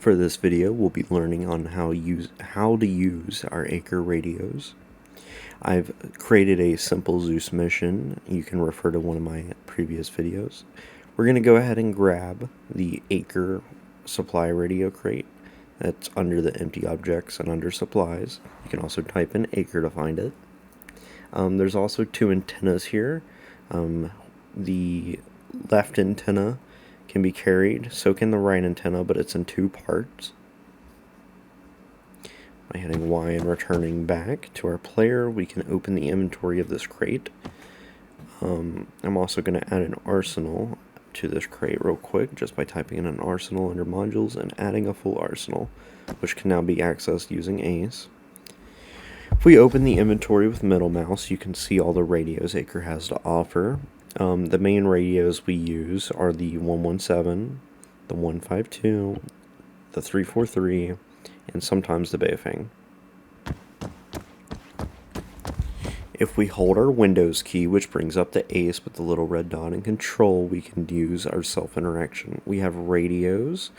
For this video, we'll be learning on how to use our ACRE radios. I've created a simple Zeus mission. You can refer to one of my previous videos. We're going to go ahead and grab the ACRE supply radio crate that's under the empty objects and under supplies. You can also type in ACRE to find it. There's also two antennas here. The left antenna can be carried, so can the right antenna, but it's in two parts. By hitting Y and returning back to our player, we can open the inventory of this crate. I'm also going to add an arsenal to this crate real quick, just by typing in an arsenal under modules and adding a full arsenal, which can now be accessed using ACE. If we open the inventory with middle mouse, you can see all the radios ACRE has to offer. The main radios we use are the 117, the 152, the 343, and sometimes the Beifeng. If we hold our Windows key, which brings up the ACE with the little red dot and control, we can use our self-interaction. We have radios.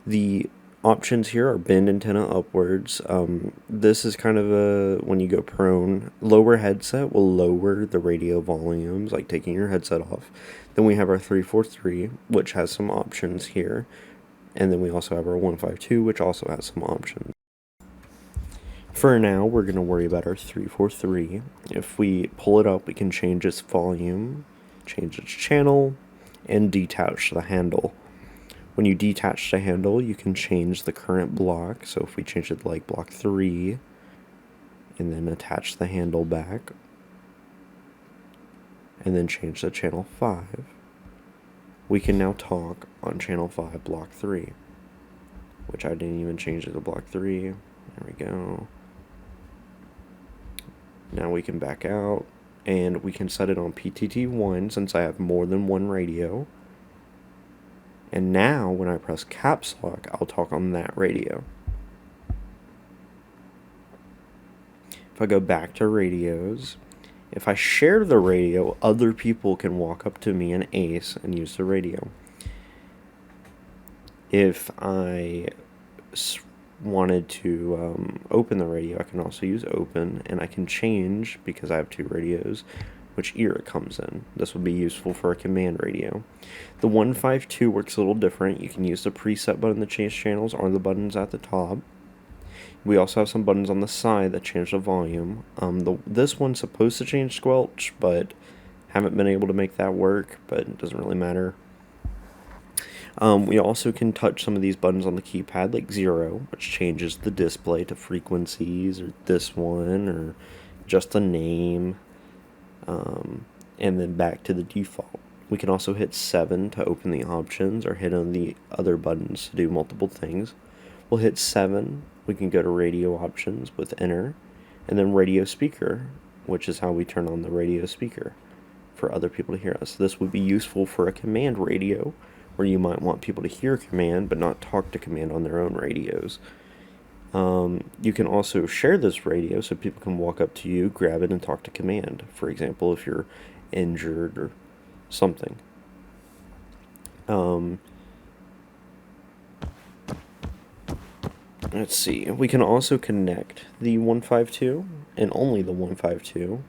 The options here are bend antenna upwards. This is kind of when you go prone, lower headset will lower the radio volumes, like taking your headset off. Then we have our 343, which has some options here. And then we also have our 152, which also has some options. For now, we're going to worry about our 343. If we pull it up, we can change its volume, change its channel, and detach the handle. When you detach the handle, you can change the current block. So if we change it to like block 3, and then attach the handle back, and then change the channel 5, we can now talk on channel 5, block 3, which I didn't even change it to block 3. There we go. Now we can back out, and we can set it on PTT1 since I have more than one radio. And now, when I press caps lock, I'll talk on that radio. If I go back to radios, if I share the radio, other people can walk up to me and ACE and use the radio. If I wanted to open the radio, I can also use open, and I can change, because I have two radios, which ear it comes in. This would be useful for a command radio. The 152 works a little different. You can use the preset button to change channels or the buttons at the top. We also have some buttons on the side that change the volume. This one's supposed to change squelch, but haven't been able to make that work, but it doesn't really matter. We also can touch some of these buttons on the keypad, like 0, which changes the display to frequencies, or this one, or just a name. And then back to the default. We can also hit 7 to open the options, or hit on the other buttons to do multiple things. We'll hit 7, we can go to radio options with enter, and then radio speaker, which is how we turn on the radio speaker for other people to hear us. This would be useful for a command radio, where you might want people to hear command but not talk to command on their own radios. You can also share this radio so people can walk up to you, grab it, and talk to command. For example, if you're injured or something. Let's see. We can also connect the 152, and only the 152,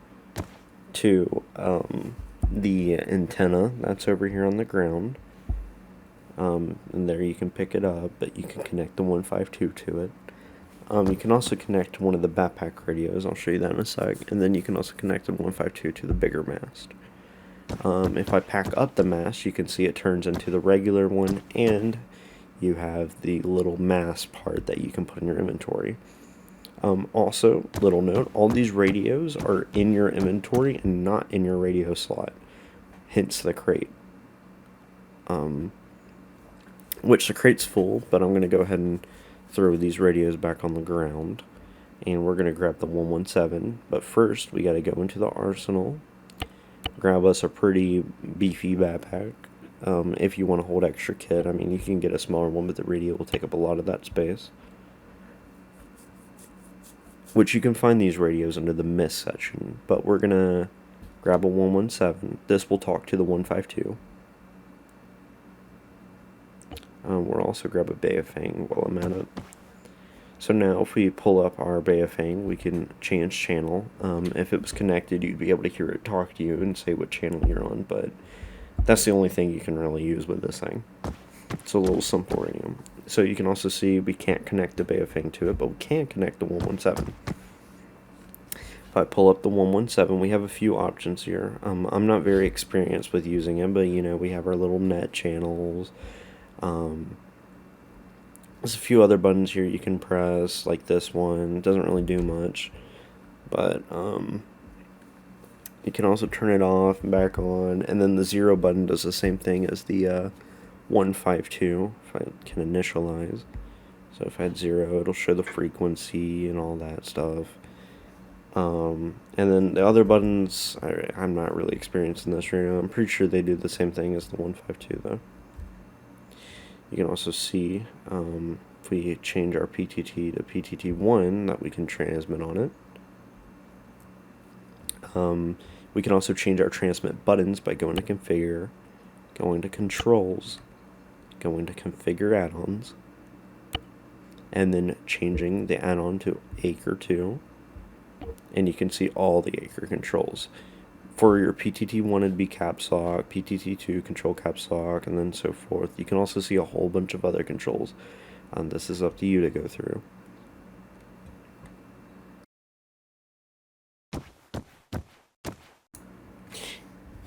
to the antenna that's over here on the ground. And there you can pick it up, but you can connect the 152 to it. You can also connect one of the backpack radios. I'll show you that in a sec. And then you can also connect the 152 to the bigger mast. If I pack up the mast, you can see it turns into the regular one, and you have the little mast part that you can put in your inventory. Also, little note, all these radios are in your inventory and not in your radio slot. Hence the crate. Which the crate's full, but I'm going to go ahead and throw these radios back on the ground, and we're going to grab the 117, but first we got to go into the arsenal, grab us a pretty beefy backpack. If you want to hold extra kit, I mean, you can get a smaller one, but the radio will take up a lot of that space, which you can find these radios under the miss section, but we're going to grab a 117. This will talk to the 152. We'll also grab a Bayafang while I'm at it. So now if we pull up our Bayafang, we can change channel. If it was connected, you'd be able to hear it talk to you and say what channel you're on, but that's the only thing you can really use with this thing. It's a little simple radio. So you can also see we can't connect the Bayafang to it, but we can connect the 117. If I pull up the 117, we have a few options here. I'm not very experienced with using it, but you know, we have our little net channels. There's a few other buttons here you can press, like this one. It doesn't really do much, but you can also turn it off and back on, and then the 0 button does the same thing as the 152, if I can initialize. So if I had 0, it'll show the frequency and all that stuff. And then the other buttons, I'm not really experienced in this radio. I'm pretty sure they do the same thing as the 152 though. You can also see, if we change our PTT to PTT1, that we can transmit on it. We can also change our transmit buttons by going to configure, going to controls, going to configure add-ons, and then changing the add-on to ACRE 2, and you can see all the ACRE controls. For your PTT1, it'd be caps lock, PTT2 control caps lock, and then so forth. You can also see a whole bunch of other controls. This is up to you to go through.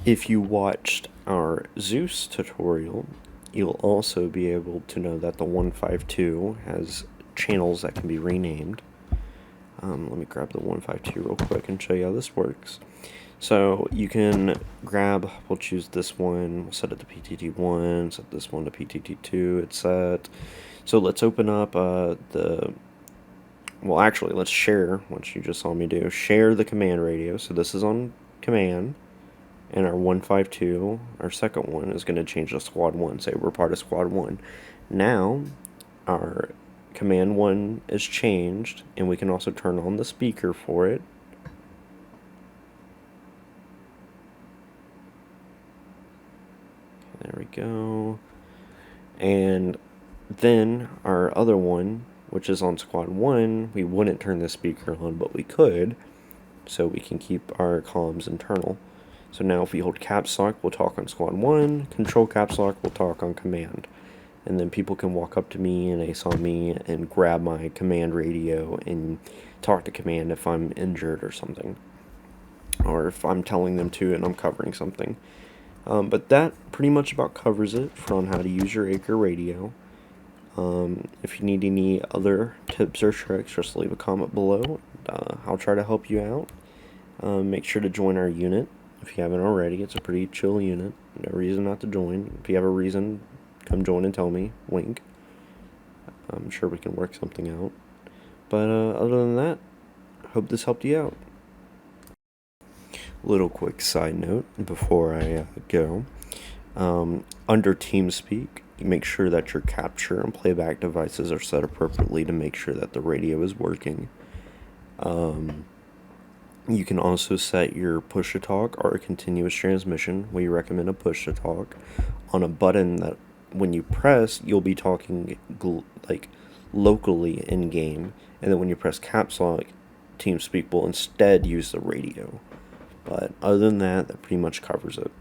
If you watched our Zeus tutorial, you'll also be able to know that the 152 has channels that can be renamed. Let me grab the 152 real quick and show you how this works. So you can grab, we'll choose this one, we'll set it to PTT1, set this one to PTT2, it's set. So let's open up well actually let's share, what you just saw me do, share the command radio. So this is on command, and our 152, our second one, is going to change to squad 1, say we're part of squad 1. Now our command 1 is changed, and we can also turn on the speaker for it. There we go. And then our other one, which is on squad 1, we wouldn't turn the speaker on, but we could, so we can keep our comms internal. So now if we hold caps lock, we'll talk on squad 1, control caps lock, we'll talk on command. And then people can walk up to me and ace on me and grab my command radio and talk to command if I'm injured or something, or if I'm telling them to and I'm covering something. But that pretty much about covers it on how to use your ACRE radio. If you need any other tips or tricks, just leave a comment below. I'll try to help you out. Make sure to join our unit if you haven't already. It's a pretty chill unit. No reason not to join. If you have a reason, come join and tell me. Wink. I'm sure we can work something out. But other than that, hope this helped you out. Little quick side note before I go. Under TeamSpeak, make sure that your capture and playback devices are set appropriately to make sure that the radio is working. You can also set your push-to-talk or a continuous transmission. We recommend a push-to-talk on a button that when you press, you'll be talking like locally in-game, and then when you press caps lock, TeamSpeak will instead use the radio. But other than that, that pretty much covers it.